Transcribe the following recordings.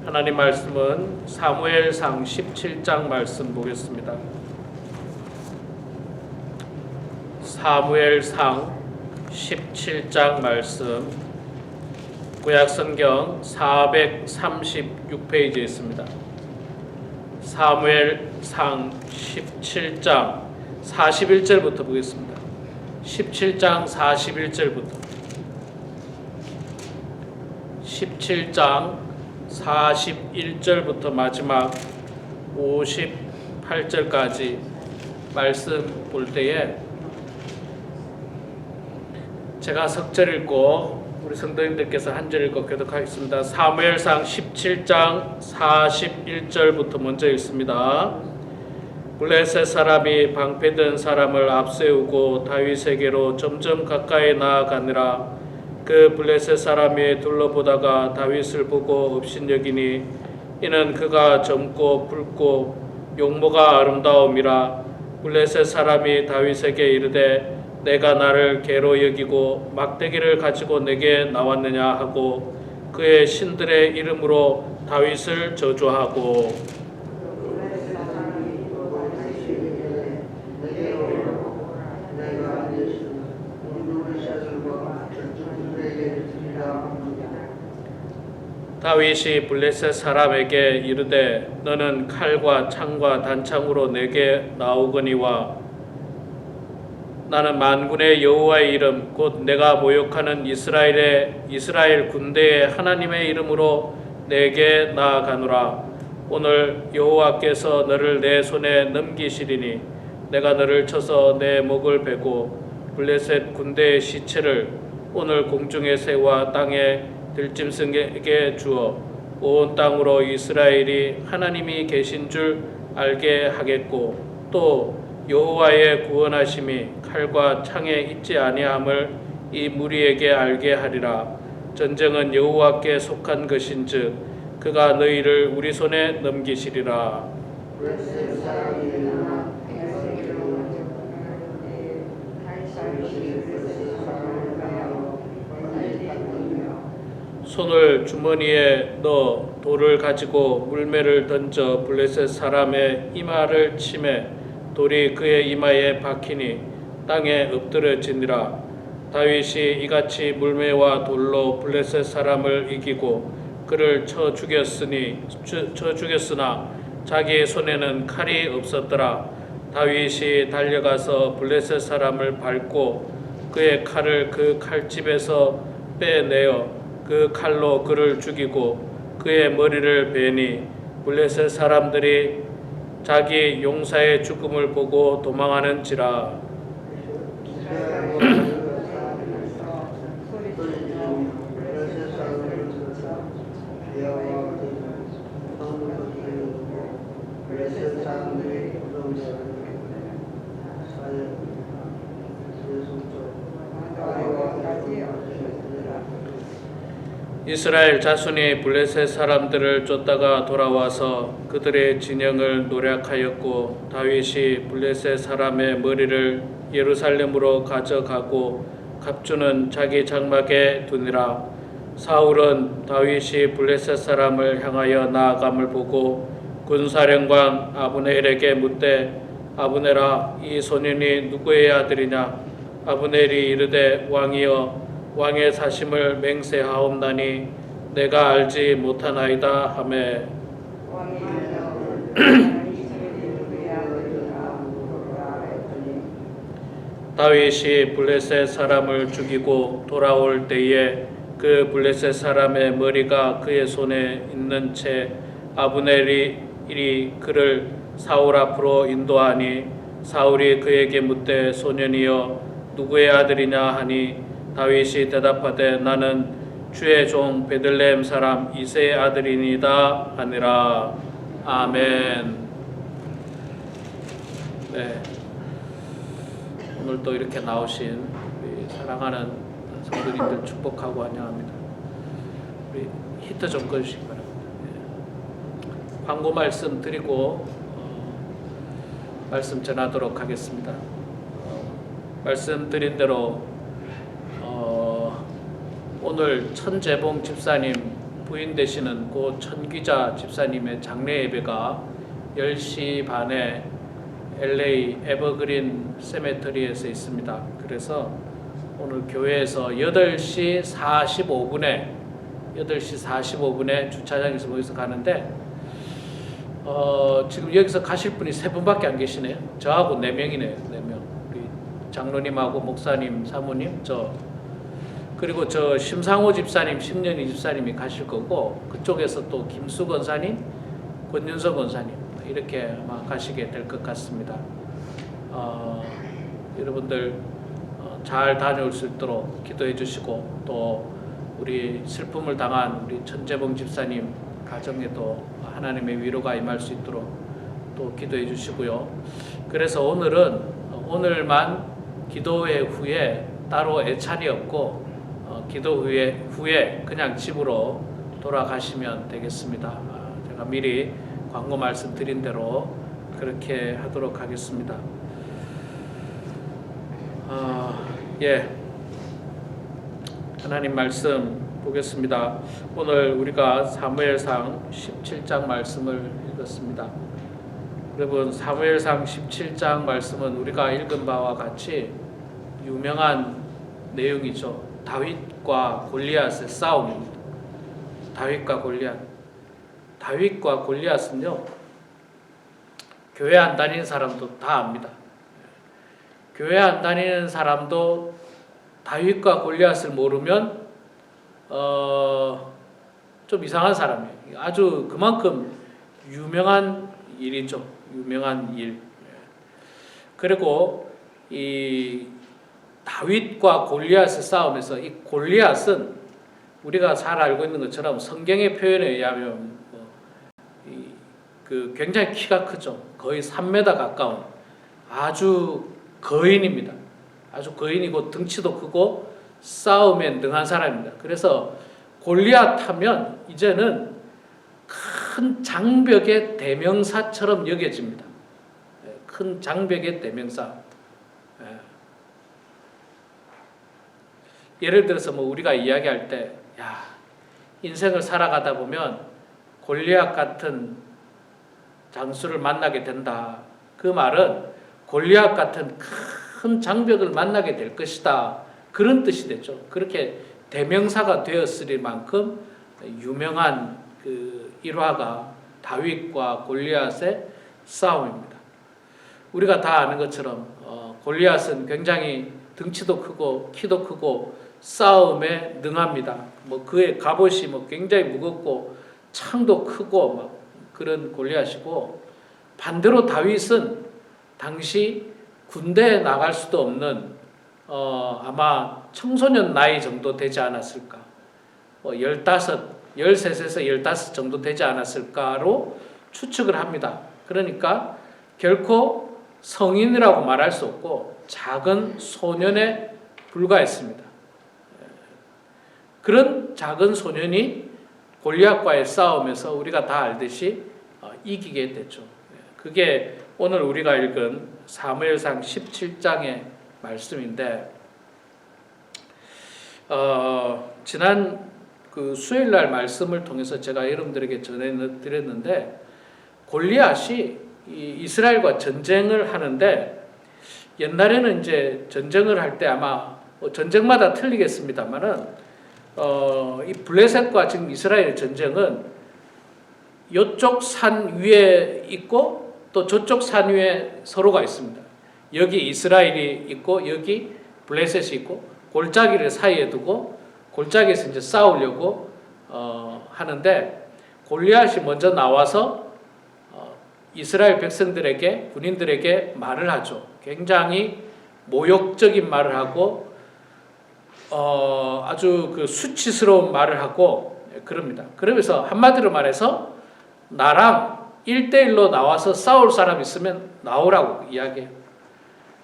하나님 말씀은 사무엘상 17장 말씀 보겠습니다. 사무엘상 17장 말씀 구약성경 436페이지에 있습니다. 사무엘상 17장 41절부터 보겠습니다. 17장 41절부터 17장 41절부터 마지막 58절까지 말씀 볼 때에 제가 석절 읽고 우리 성도님들께서 한 절 읽고 교독하겠습니다. 사무엘상 17장 41절부터 먼저 읽습니다. 블레셋 사람이 방패든 사람을 앞세우고 다윗에게로 점점 가까이 나아가니라. 그 블레셋 사람이 둘러보다가 다윗을 보고 업신여기니 이는 그가 젊고 붉고 용모가 아름다움이라. 블레셋 사람이 다윗에게 이르되 내가 나를 개로 여기고 막대기를 가지고 내게 나왔느냐 하고 그의 신들의 이름으로 다윗을 저주하고 다윗이 블레셋 사람에게 이르되 너는 칼과 창과 단창으로 내게 나오거니와 나는 만군의 여호와의 이름 곧 내가 모욕하는 이스라엘 군대의 하나님의 이름으로 내게 나아가노라. 오늘 여호와께서 너를 내 손에 넘기시리니 내가 너를 쳐서 내 목을 베고 블레셋 군대의 시체를 오늘 공중의 새와 땅의 들짐승에게 주어 온 땅으로 이스라엘이 하나님이 계신 줄 알게 하겠고 또 여호와의 구원하심이 칼과 창에 있지 아니함을 이 무리에게 알게 하리라. 전쟁은 여호와께 속한 것인즉 그가 너희를 우리 손에 넘기시리라. 손을 주머니에 넣어 돌을 가지고 물매를 던져 블레셋 사람의 이마를 치매 돌이 그의 이마에 박히니 땅에 엎드러지니라. 다윗이 이같이 물매와 돌로 블레셋 사람을 이기고 그를 쳐 죽였으나 자기의 손에는 칼이 없었더라. 다윗이 달려가서 블레셋 사람을 밟고 그의 칼을 그 칼집에서 빼내어 그 칼로 그를 죽이고 그의 머리를 베니 블레셋 사람들이 자기 용사의 죽음을 보고 도망하는지라. 이스라엘 자손이 블레셋 사람들을 쫓다가 돌아와서 그들의 진영을 노략하였고 다윗이 블레셋 사람의 머리를 예루살렘으로 가져가고 갑주는 자기 장막에 두니라. 사울은 다윗이 블레셋 사람을 향하여 나아감을 보고 군사령관 아브넬에게 묻되 아브넬아 이 소년이 누구의 아들이냐. 아브넬이 이르되 왕이여 왕의 사심을 맹세하옵나니 내가 알지 못하나이다 하매 다윗이 블레셋 사람을 죽이고 돌아올 때에 그 블레셋 사람의 머리가 그의 손에 있는 채 아브넬이 그를 사울 앞으로 인도하니 사울이 그에게 묻되 소년이여 누구의 아들이냐 하니 다윗이 대답하되 나는 주의 종 베들레헴 사람 이새의 아들이니이다 하니라. 아멘. 네, 오늘 또 이렇게 나오신 우리 사랑하는 성도님들 축복하고 환영합니다. 우리 히트 좀 꺼주시기 바랍니다. 네. 광고 말씀 드리고 말씀 전하도록 하겠습니다. 말씀드린 대로 오늘 천재봉 집사님 부인 되시는 고 천기자 집사님의 장례 예배가 10시 반에 LA 에버그린 세메터리에서 있습니다. 그래서 오늘 교회에서 8시 45분에 주차장에서 모여서 가는데 지금 여기서 가실 분이 3분밖에 안 계시네요. 저하고 4명이네요. 4명. 우리 장로님하고 목사님, 사모님, 그리고 저 심상호 집사님, 심연희 집사님이 가실 거고, 그쪽에서 또 김수 권사님, 권윤석 권사님 이렇게 아마 가시게 될 것 같습니다. 여러분들 잘 다녀올 수 있도록 기도해 주시고, 또 우리 슬픔을 당한 우리 천재봉 집사님 가정에도 하나님의 위로가 임할 수 있도록 또 기도해 주시고요. 그래서 오늘만 기도회 후에 따로 애찬이 없고 기도 후에 그냥 집으로 돌아가시면 되겠습니다. 제가 미리 광고 말씀드린 대로 그렇게 하도록 하겠습니다. 하나님 말씀 보겠습니다. 오늘 우리가 사무엘상 17장 말씀을 읽었습니다. 여러분, 사무엘상 17장 말씀은 우리가 읽은 바와 같이 유명한 내용이죠. 다윗과 골리앗의 싸움입니다. 다윗과 골리앗은요, 교회 안 다니는 사람도 다 압니다. 교회 안 다니는 사람도 다윗과 골리앗을 모르면 좀 이상한 사람이에요. 아주 그만큼 유명한 일이죠. 유명한 일. 그리고 이 다윗과 골리앗의 싸움에서 이 골리앗은 우리가 잘 알고 있는 것처럼 성경의 표현에 의하면 굉장히 키가 크죠. 거의 3m 가까운 아주 거인입니다. 아주 거인이고 등치도 크고 싸움에 능한 사람입니다. 그래서 골리앗 하면 이제는 큰 장벽의 대명사처럼 여겨집니다. 큰 장벽의 대명사. 예를 들어서 우리가 이야기할 때, 인생을 살아가다 보면 골리앗 같은 장수를 만나게 된다. 그 말은 골리앗 같은 큰 장벽을 만나게 될 것이다. 그런 뜻이 되죠. 그렇게 대명사가 되었을 만큼 유명한 그 일화가 다윗과 골리앗의 싸움입니다. 우리가 다 아는 것처럼 골리앗은 굉장히 등치도 크고 키도 크고 싸움에 능합니다. 그의 갑옷이 굉장히 무겁고 창도 크고 그런 골리앗이고, 반대로 다윗은 당시 군대에 나갈 수도 없는 아마 청소년 나이 정도 되지 않았을까, 13에서 15 정도 되지 않았을까로 추측을 합니다. 그러니까 결코 성인이라고 말할 수 없고 작은 소년에 불과했습니다. 그런 작은 소년이 골리앗과의 싸움에서 우리가 다 알듯이 이기게 됐죠. 그게 오늘 우리가 읽은 사무엘상 17장의 말씀인데, 지난 수요일날 말씀을 통해서 제가 여러분들에게 전해드렸는데, 골리앗이 이스라엘과 전쟁을 하는데, 옛날에는 이제 전쟁을 할 때 아마 전쟁마다 틀리겠습니다만은 이 블레셋과 지금 이스라엘의 전쟁은 이쪽 산 위에 있고 또 저쪽 산 위에 서로가 있습니다. 여기 이스라엘이 있고 여기 블레셋이 있고 골짜기를 사이에 두고 골짜기에서 이제 싸우려고 하는데, 골리앗이 먼저 나와서 이스라엘 백성들에게, 군인들에게 말을 하죠. 굉장히 모욕적인 말을 하고 아주 수치스러운 말을 하고 그럽니다. 그러면서 한마디로 말해서 나랑 1대1로 나와서 싸울 사람 있으면 나오라고 이야기해요.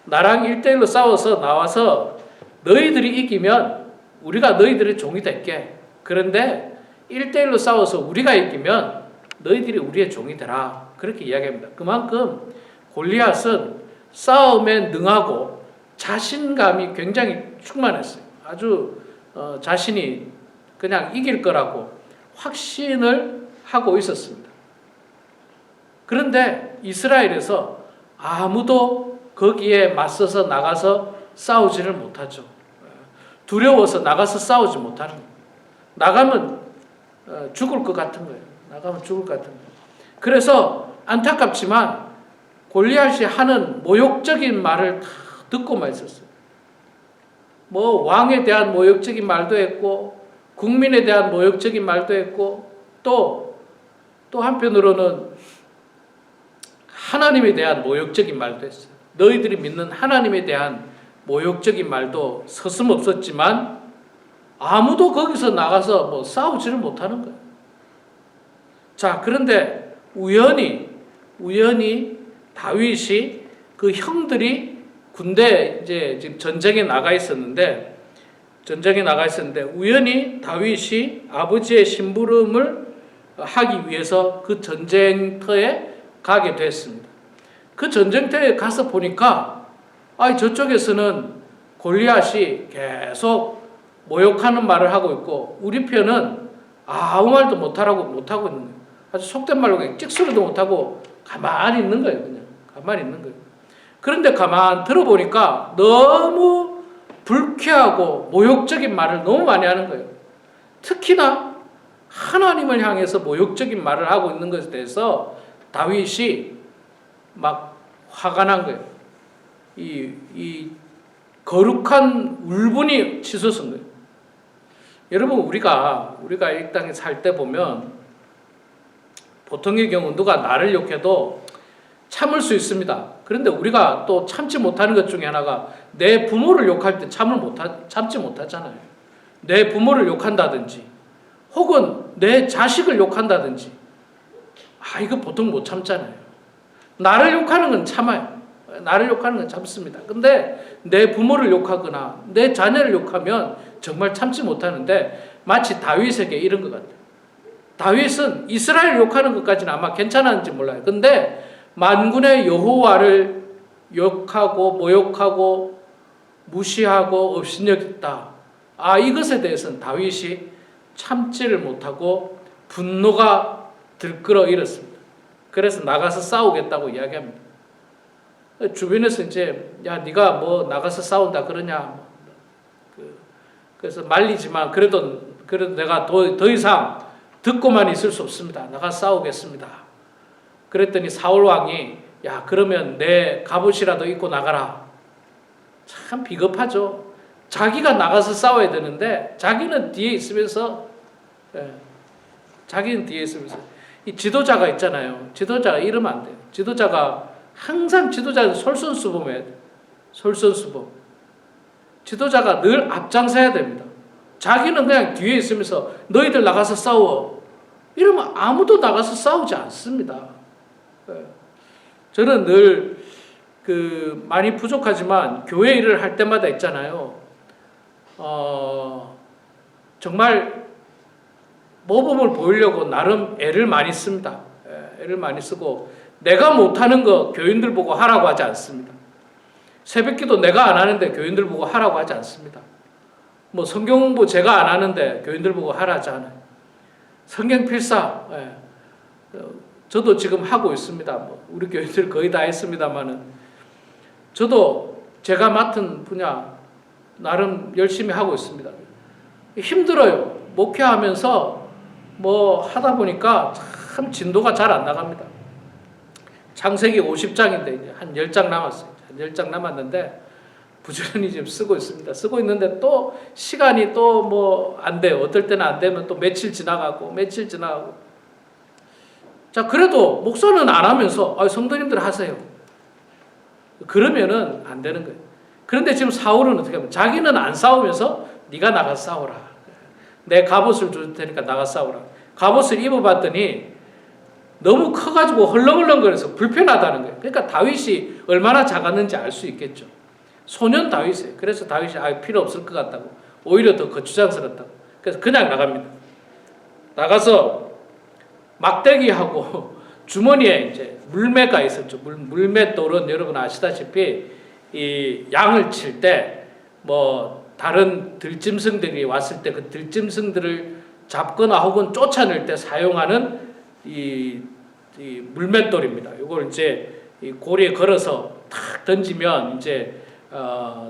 나랑 1대1로 싸워서 나와서 너희들이 이기면 우리가 너희들의 종이 될게. 그런데 1대1로 싸워서 우리가 이기면 너희들이 우리의 종이 되라. 그렇게 이야기합니다. 그만큼 골리앗은 싸움에 능하고 자신감이 굉장히 충만했어요. 아주 자신이 그냥 이길 거라고, 확신을 하고 있었습니다. 그런데 이스라엘에서 아무도 거기에 맞서서 나가서 싸우지를 못하죠. 두려워서 나가서 싸우지 못하는 거예요. 나가면 죽을 것 같은 거예요. 나가면 죽을 것 같은 거예요. 그래서 안타깝지만 골리앗이 하는 모욕적인 말을 다 듣고만 있었어요. 뭐 왕에 대한 모욕적인 말도 했고 국민에 대한 모욕적인 말도 했고 또 한편으로는 하나님에 대한 모욕적인 말도 했어요. 너희들이 믿는 하나님에 대한 모욕적인 말도 서슴없었지만 아무도 거기서 나가서 뭐 싸우지를 못하는 거예요. 자, 그런데 우연히 다윗이 그 형들이 군대 이제 지금 전쟁에 나가 있었는데 우연히 다윗이 아버지의 심부름을 하기 위해서 그 전쟁터에 가게 됐습니다. 그 전쟁터에 가서 보니까 저쪽에서는 골리앗이 계속 모욕하는 말을 하고 있고 우리 편은 아무 말도 못하고 있는 거예요. 아주 속된 말로 그냥 찍소리도 못하고 가만히 있는 거예요. 그냥 가만히 있는 거예요. 그런데 가만 들어보니까 너무 불쾌하고 모욕적인 말을 너무 많이 하는 거예요. 특히나 하나님을 향해서 모욕적인 말을 하고 있는 것에 대해서 다윗이 막 화가 난 거예요. 이 거룩한 울분이 치솟은 거예요. 여러분 우리가 이 땅에 살 때 보면 보통의 경우 누가 나를 욕해도 참을 수 있습니다. 그런데 우리가 또 참지 못하는 것 중에 하나가 내 부모를 욕할 때 참지 못하잖아요. 내 부모를 욕한다든지 혹은 내 자식을 욕한다든지 이거 보통 못 참잖아요. 나를 욕하는 건 참아요. 나를 욕하는 건 참습니다. 근데 내 부모를 욕하거나 내 자녀를 욕하면 정말 참지 못하는데 마치 다윗에게 이런 것 같아요. 다윗은 이스라엘 욕하는 것까지는 아마 괜찮았는지 몰라요. 근데 만군의 여호와를 욕하고 모욕하고 무시하고 업신여겼다. 이것에 대해서는 다윗이 참지를 못하고 분노가 들끓어 일었습니다. 그래서 나가서 싸우겠다고 이야기합니다. 주변에서 이제 네가 뭐 나가서 싸운다 그러냐. 그래서 말리지만 그래도 내가 더 이상 듣고만 있을 수 없습니다. 나가서 싸우겠습니다. 그랬더니 사울 왕이 그러면 내 갑옷이라도 입고 나가라. 참 비겁하죠. 자기가 나가서 싸워야 되는데 자기는 뒤에 있으면서 이 지도자가 있잖아요. 지도자가 이러면 안 돼요. 지도자가 항상 솔선수범해야 돼요. 솔선수범. 지도자가 늘 앞장서야 됩니다. 자기는 그냥 뒤에 있으면서 너희들 나가서 싸워. 이러면 아무도 나가서 싸우지 않습니다. 저는 늘 많이 부족하지만 교회 일을 할 때마다 있잖아요. 정말 모범을 보이려고 나름 애를 많이 씁니다. 애를 많이 쓰고 내가 못하는 거 교인들 보고 하라고 하지 않습니다. 새벽기도 내가 안 하는데 교인들 보고 하라고 하지 않습니다. 뭐 성경 공부 제가 안 하는데 교인들 보고 하라지 않아요. 성경 필사 저도 지금 하고 있습니다. 우리 교인들 거의 다 했습니다만은 저도 제가 맡은 분야 나름 열심히 하고 있습니다. 힘들어요. 목회하면서 뭐 하다 보니까 참 진도가 잘 안 나갑니다. 창세기 50장인데 이제 한 10장 남았어요. 한 10장 남았는데 부지런히 지금 쓰고 있습니다. 쓰고 있는데 또 시간이 또 뭐 안 돼요. 어떨 때는 안 되면 또 며칠 지나가고. 자, 그래도 목사는 안 하면서 성도님들 하세요. 그러면은 안 되는 거예요. 그런데 지금 사울은 어떻게 하면 자기는 안 싸우면서 네가 나가서 싸우라. 내 갑옷을 줄 테니까 나가서 싸우라. 갑옷을 입어봤더니 너무 커가지고 헐렁헐렁거려서 불편하다는 거예요. 그러니까 다윗이 얼마나 작았는지 알 수 있겠죠. 소년 다윗이에요. 그래서 다윗이 필요 없을 것 같다고. 오히려 더 거추장스럽다고. 그래서 그냥 나갑니다. 나가서 막대기하고 주머니에 이제 물매가 있었죠. 물맷돌은 여러분 아시다시피 이 양을 칠 때 뭐 다른 들짐승들이 왔을 때 그 들짐승들을 잡거나 혹은 쫓아낼 때 사용하는 이 물맷돌입니다. 이걸 이제 이 고리에 걸어서 탁 던지면 이제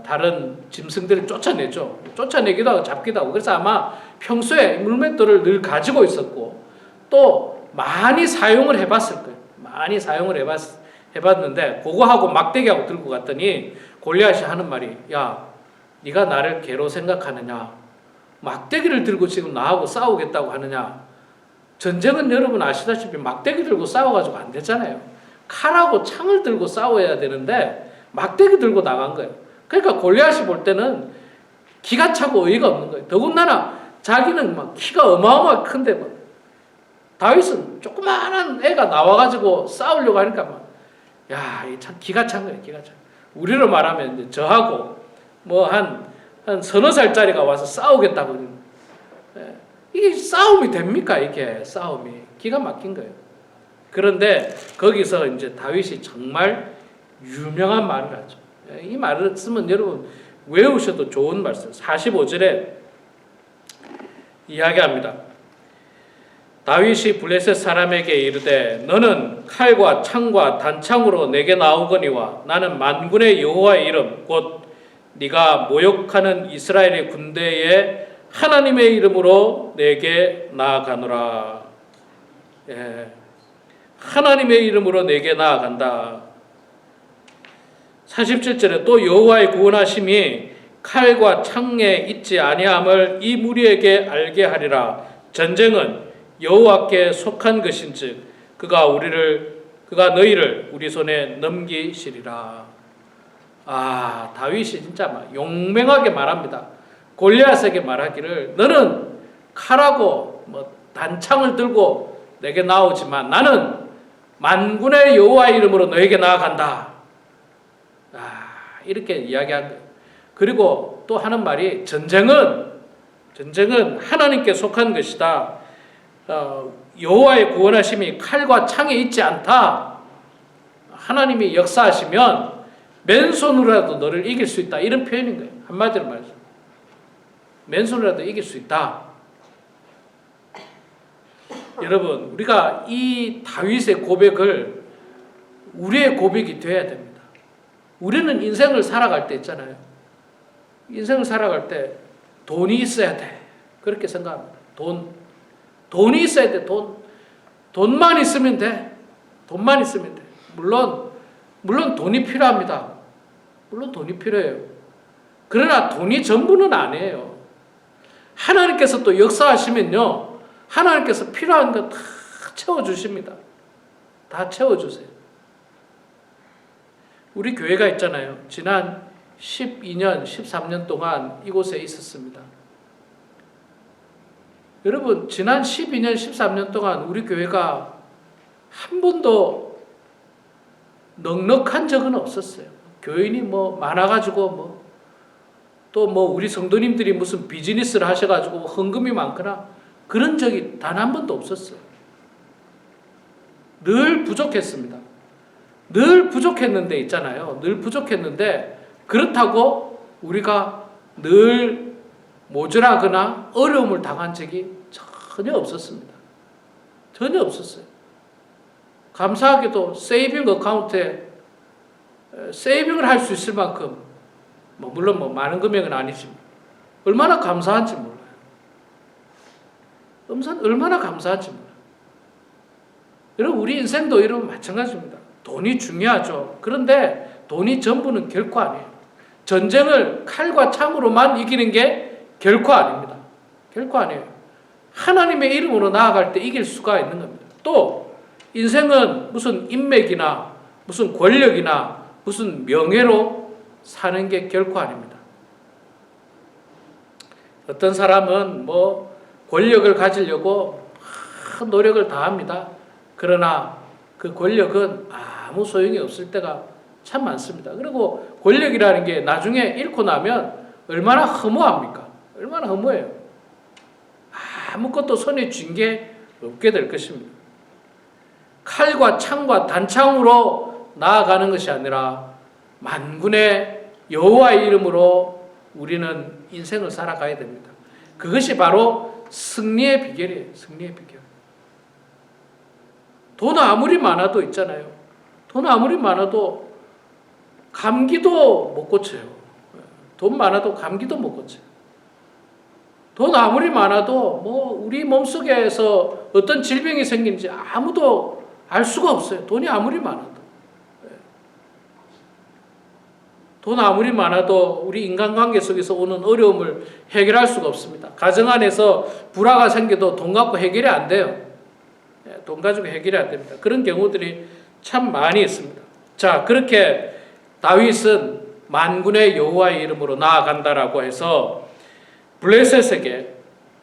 다른 짐승들을 쫓아내죠. 쫓아내기도 하고 잡기도 하고. 그래서 아마 평소에 물맷돌을 늘 가지고 있었고 또 많이 사용을 해봤을 거예요. 많이 사용을 해봤는데 그거하고 막대기하고 들고 갔더니 골리앗이 하는 말이, 야, 네가 나를 개로 생각하느냐? 막대기를 들고 지금 나하고 싸우겠다고 하느냐? 전쟁은 여러분 아시다시피 막대기 들고 싸워가지고 안 되잖아요. 칼하고 창을 들고 싸워야 되는데 막대기 들고 나간 거예요. 그러니까 골리앗이 볼 때는 기가 차고 어이가 없는 거예요. 더군다나 자기는 막 키가 어마어마하게 큰데 막 다윗은 조그마한 애가 나와가지고 싸우려고 하니까 막, 야, 이 참 기가 찬 거예요. 기가 차. 우리로 말하면 이제 저하고 뭐 한 서너 살짜리가 와서 싸우겠다고. 이게 싸움이 됩니까? 이게 싸움이 기가 막힌 거예요. 그런데 거기서 이제 다윗이 정말 유명한 말을 하죠. 이 말을 쓰면 여러분 외우셔도 좋은 말씀. 45절에 이야기합니다. 다윗이 블레셋 사람에게 이르되 너는 칼과 창과 단창으로 내게 나오거니와 나는 만군의 여호와의 이름 곧 네가 모욕하는 이스라엘의 군대의 하나님의 이름으로 내게 나아가노라. 예. 하나님의 이름으로 내게 나아간다. 47절에 또 여호와의 구원하심이 칼과 창에 있지 아니함을 이 무리에게 알게 하리라. 전쟁은 여호와께 속한 것인즉 그가 너희를 우리 손에 넘기시리라. 아, 다윗이 진짜 막 용맹하게 말합니다. 골리앗에게 말하기를 너는 칼하고 뭐 단창을 들고 내게 나오지만 나는 만군의 여호와의 이름으로 너에게 나아간다. 아, 이렇게 이야기한 거예요. 그리고 또 하는 말이 전쟁은 하나님께 속한 것이다. 여호와의 구원하심이 칼과 창에 있지 않다. 하나님이 역사하시면 맨손으로라도 너를 이길 수 있다. 이런 표현인 거예요. 한마디로 말해서 맨손으로라도 이길 수 있다. 여러분, 우리가 이 다윗의 고백을 우리의 고백이 되어야 됩니다. 우리는 인생을 살아갈 때 있잖아요. 인생을 살아갈 때 돈이 있어야 돼. 그렇게 생각합니다. 돈이 있어야 돼. 돈만 있으면 돼. 돈만 있으면 돼. 물론 돈이 필요합니다. 물론 돈이 필요해요. 그러나 돈이 전부는 아니에요. 하나님께서 또 역사하시면요, 하나님께서 필요한 거 다 채워주십니다. 다 채워주세요. 우리 교회가 있잖아요. 지난 12년, 13년 동안 이곳에 있었습니다. 여러분, 지난 12년, 13년 동안 우리 교회가 한 번도 넉넉한 적은 없었어요. 교인이 뭐 많아가지고 또 우리 성도님들이 무슨 비즈니스를 하셔가지고 헌금이 많거나 그런 적이 단 한 번도 없었어요. 늘 부족했습니다. 늘 부족했는데 있잖아요. 늘 부족했는데 그렇다고 우리가 늘 모자라거나 어려움을 당한 적이 전혀 없었습니다. 전혀 없었어요. 감사하게도 세이빙 어카운트에 세이빙을 할 수 있을 만큼 물론 많은 금액은 아니지만 얼마나 감사한지 몰라요. 얼마나 감사한지 몰라요. 여러분, 우리 인생도 이러면 마찬가지입니다. 돈이 중요하죠. 그런데 돈이 전부는 결코 아니에요. 전쟁을 칼과 창으로만 이기는 게 결코 아닙니다. 결코 아니에요. 하나님의 이름으로 나아갈 때 이길 수가 있는 겁니다. 또 인생은 무슨 인맥이나 무슨 권력이나 무슨 명예로 사는 게 결코 아닙니다. 어떤 사람은 권력을 가지려고 노력을 다합니다. 그러나 그 권력은 아무 소용이 없을 때가 참 많습니다. 그리고 권력이라는 게 나중에 잃고 나면 얼마나 허무합니까? 얼마나 허무해요. 아무것도 손에 쥔 게 없게 될 것입니다. 칼과 창과 단창으로 나아가는 것이 아니라 만군의 여호와의 이름으로 우리는 인생을 살아가야 됩니다. 그것이 바로 승리의 비결이에요. 승리의 비결. 돈 아무리 많아도 있잖아요. 돈 아무리 많아도 감기도 못 고쳐요. 돈 많아도 감기도 못 고쳐요. 돈 아무리 많아도 우리 몸속에서 어떤 질병이 생기는지 아무도 알 수가 없어요. 돈이 아무리 많아도. 돈 아무리 많아도 우리 인간관계 속에서 오는 어려움을 해결할 수가 없습니다. 가정 안에서 불화가 생겨도 돈 갖고 해결이 안 돼요. 돈 가지고 해결이 안 됩니다. 그런 경우들이 참 많이 있습니다. 자, 그렇게 다윗은 만군의 여호와의 이름으로 나아간다라고 해서 블레셋에게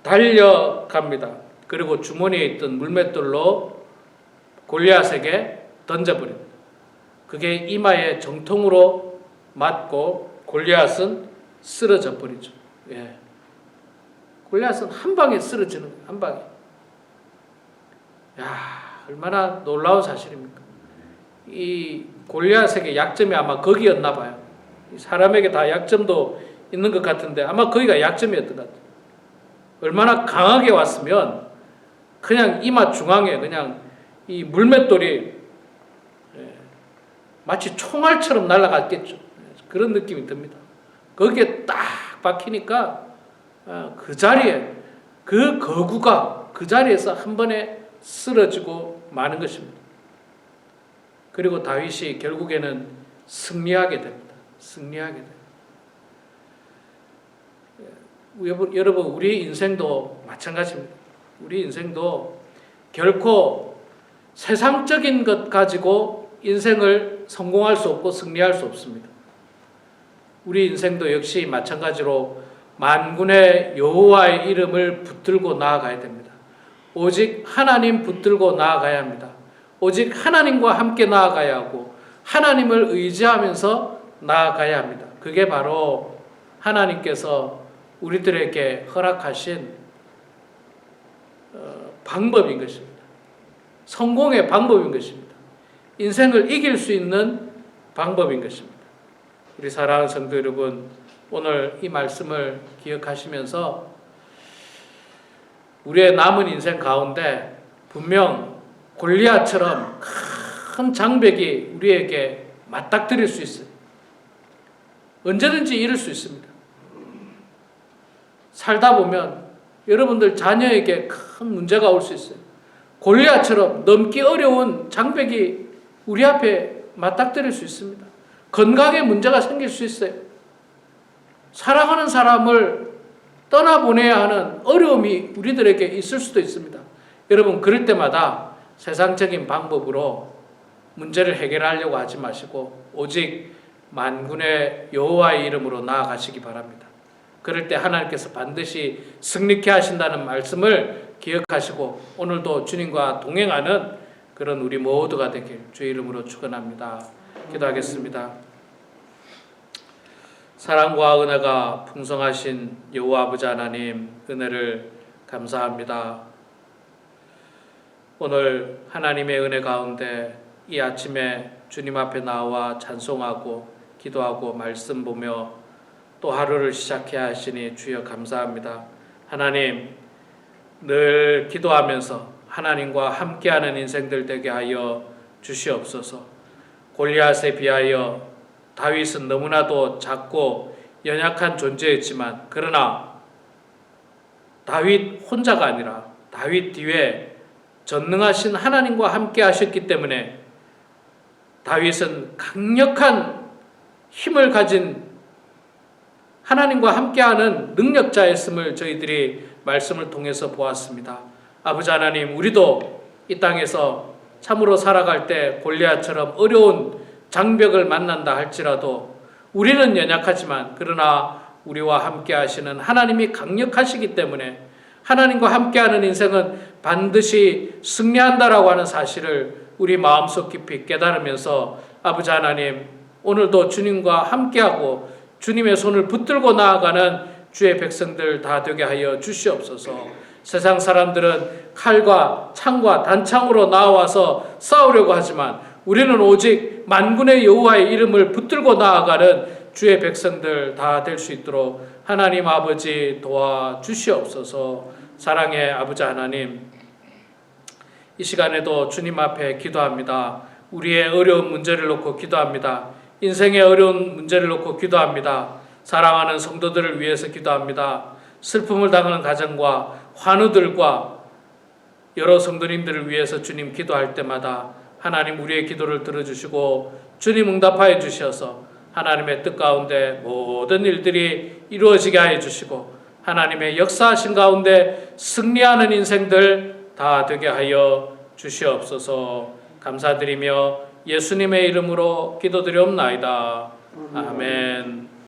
달려갑니다. 그리고 주머니에 있던 물맷돌로 골리앗에게 던져버립니다. 그게 이마에 정통으로 맞고 골리앗은 쓰러져 버리죠. 골리앗은 한 방에 쓰러지는 거예요. 한 방에. 얼마나 놀라운 사실입니까? 이 골리앗에게 약점이 아마 거기였나 봐요. 사람에게 다 약점도 있는 것 같은데 아마 거기가 약점이었던 것 같아요. 얼마나 강하게 왔으면 그냥 이마 중앙에 그냥 이 물맷돌이 마치 총알처럼 날아갔겠죠. 그런 느낌이 듭니다. 거기에 딱 박히니까 그 자리에 그 거구가 그 자리에서 한 번에 쓰러지고 마는 것입니다. 그리고 다윗이 결국에는 승리하게 됩니다. 승리하게 됩니다. 여러분, 우리 인생도 마찬가지입니다. 우리 인생도 결코 세상적인 것 가지고 인생을 성공할 수 없고 승리할 수 없습니다. 우리 인생도 역시 마찬가지로 만군의 여호와의 이름을 붙들고 나아가야 됩니다. 오직 하나님 붙들고 나아가야 합니다. 오직 하나님과 함께 나아가야 하고 하나님을 의지하면서 나아가야 합니다. 그게 바로 하나님께서 우리들에게 허락하신 방법인 것입니다. 성공의 방법인 것입니다. 인생을 이길 수 있는 방법인 것입니다. 우리 사랑하는 성도 여러분, 오늘 이 말씀을 기억하시면서 우리의 남은 인생 가운데 분명 골리앗처럼 큰 장벽이 우리에게 맞닥뜨릴 수 있어요. 언제든지 이룰 수 있습니다. 살다 보면 여러분들 자녀에게 큰 문제가 올 수 있어요. 골리앗처럼 넘기 어려운 장벽이 우리 앞에 맞닥뜨릴 수 있습니다. 건강에 문제가 생길 수 있어요. 사랑하는 사람을 떠나보내야 하는 어려움이 우리들에게 있을 수도 있습니다. 여러분, 그럴 때마다 세상적인 방법으로 문제를 해결하려고 하지 마시고 오직 만군의 여호와의 이름으로 나아가시기 바랍니다. 그럴 때 하나님께서 반드시 승리케 하신다는 말씀을 기억하시고 오늘도 주님과 동행하는 그런 우리 모두가 되길 주의 이름으로 축원합니다. 기도하겠습니다. 사랑과 은혜가 풍성하신 여호와 아버지 하나님, 은혜를 감사합니다. 오늘 하나님의 은혜 가운데 이 아침에 주님 앞에 나와 찬송하고 기도하고 말씀 보며 또 하루를 시작해야 하시니 주여 감사합니다. 하나님, 늘 기도하면서 하나님과 함께하는 인생들 되게 하여 주시옵소서. 골리앗에 비하여 다윗은 너무나도 작고 연약한 존재였지만 그러나 다윗 혼자가 아니라 다윗 뒤에 전능하신 하나님과 함께 하셨기 때문에 다윗은 강력한 힘을 가진 하나님과 함께하는 능력자였음을 저희들이 말씀을 통해서 보았습니다. 아버지 하나님, 우리도 이 땅에서 참으로 살아갈 때 골리앗처럼 어려운 장벽을 만난다 할지라도 우리는 연약하지만 그러나 우리와 함께 하시는 하나님이 강력하시기 때문에 하나님과 함께하는 인생은 반드시 승리한다라고 하는 사실을 우리 마음속 깊이 깨달으면서 아버지 하나님, 오늘도 주님과 함께하고 주님의 손을 붙들고 나아가는 주의 백성들 다 되게 하여 주시옵소서. 세상 사람들은 칼과 창과 단창으로 나와서 싸우려고 하지만 우리는 오직 만군의 여호와의 이름을 붙들고 나아가는 주의 백성들 다 될 수 있도록 하나님 아버지 도와주시옵소서. 사랑의 아버지 하나님, 이 시간에도 주님 앞에 기도합니다. 우리의 어려운 문제를 놓고 기도합니다. 인생의 어려운 문제를 놓고 기도합니다. 사랑하는 성도들을 위해서 기도합니다. 슬픔을 당하는 가정과 환우들과 여러 성도님들을 위해서 주님 기도할 때마다 하나님 우리의 기도를 들어주시고 주님 응답하여 주셔서 하나님의 뜻 가운데 모든 일들이 이루어지게 하여 주시고 하나님의 역사하신 가운데 승리하는 인생들 다 되게 하여 주시옵소서. 감사드리며 예수님의 이름으로 기도드리옵나이다. 아멘.